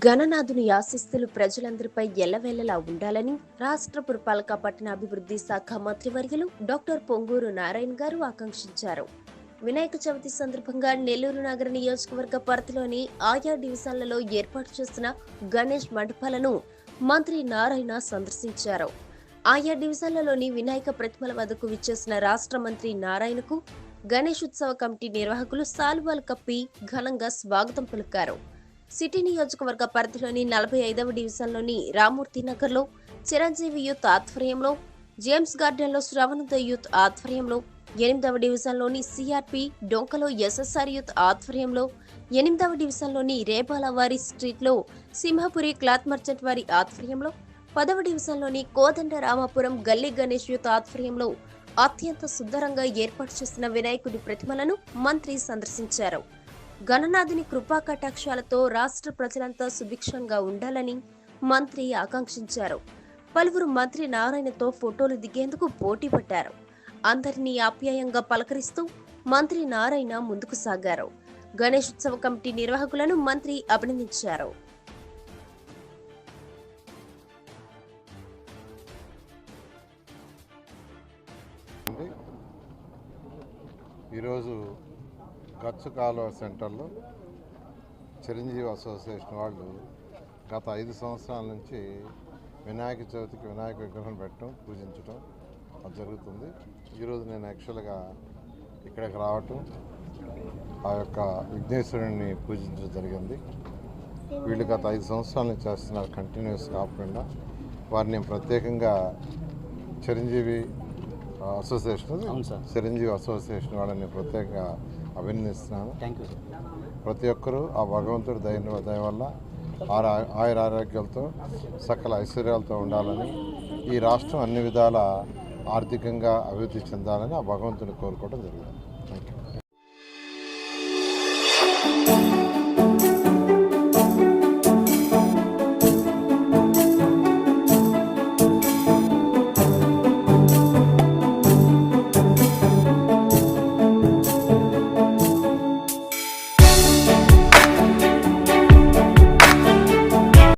గణనాథుని ఆశీస్సులు ప్రజలందరిపై ఎల్లవేళలా ఉండాలని రాష్ట్ర పురపాలక పట్టణాభివృద్ధి శాఖ మంత్రివర్యులు డాక్టర్ పొంగూరు నారాయణ గారు ఆకాంక్షించారు. వినాయక చవితి సందర్భంగా నెల్లూరు నగర నియోజకవర్గ పరిధిలోని ఆయా డివిజన్లలో ఏర్పాటు చేసిన గణేష్ మండపాలను మంత్రి నారాయణ సందర్శించారు. ఆయా డివిజన్లలోని వినాయక ప్రతిమల వద్దకు విచ్చేసిన రాష్ట్ర మంత్రి నారాయణకు గణేష్ ఉత్సవ కమిటీ నిర్వాహకులు శాలువాలు కప్పి ఘనంగా స్వాగతం పలికారు. సిటీ నియోజకవర్గ పరిధిలోని 45వ డివిజన్లోని రామూర్తి నగర్లో చిరంజీవి యూత్ ఆధ్వర్యంలో, జేమ్స్ గార్డెన్లో శ్రవణోదయ యూత్ ఆధ్వర్యంలో, 8వ డివిజన్లోని సిఆర్పి డొంకలో ఎస్ఎస్ఆర్ యూత్ ఆధ్వర్యంలో, 8వ డివిజన్లోని రేపాలవారి స్ట్రీట్లో సింహపురి క్లాత్ మర్చెంట్ వారి ఆధ్వర్యంలో, 10వ డివిజన్లోని కోదండ రామాపురం గల్లీ గణేష్ యూత్ ఆధ్వర్యంలో అత్యంత సుందరంగా ఏర్పాటు చేసిన వినాయకుడి ప్రతిమలను మంత్రి సందర్శించారు. గణనాథుని కృపా కటాక్షాలతో రాష్ట్ర ప్రజలంతా సుభిక్షంగా ఉండాలని మంత్రి ఆకాంక్షించారు. పలువురు మంత్రి నారాయణతో ఫోటోలు దిగేందుకు పోటీ పడ్డారు. అందరినీ ఆప్యాయంగా పలకరిస్తూ మంత్రి నారాయణ ముందుకు సాగారు. గణేష్ ఉత్సవ కమిటీ నిర్వాహకులను మంత్రి అభినందించారు. ఈరోజు గచ్చు కాలువ సెంటర్లో చిరంజీవి అసోసియేషన్ వాళ్ళు గత 5 సంవత్సరాల నుంచి వినాయక చవితికి వినాయక విగ్రహం పెట్టడం, పూజించడం అది జరుగుతుంది. ఈరోజు నేను యాక్చువల్గా ఇక్కడికి రావటం, ఆ యొక్క విఘ్నేశ్వరుని పూజించడం జరిగింది. వీళ్ళు గత 5 సంవత్సరాల నుంచి చేస్తున్నారు, కంటిన్యూస్ కాకుండా. వారిని నేను ప్రత్యేకంగా చిరంజీవి అసోసియేషన్ వాళ్ళని ప్రత్యేకంగా అభినందిస్తున్నాను. ప్రతి ఒక్కరూ ఆ భగవంతుడి దయ వల్ల ఆయురారోగ్యాలతో సకల ఐశ్వర్యాలతో ఉండాలని, ఈ రాష్ట్రం అన్ని విధాల ఆర్థికంగా అభివృద్ధి చెందాలని ఆ భగవంతుని కోరుకోవడం జరిగింది.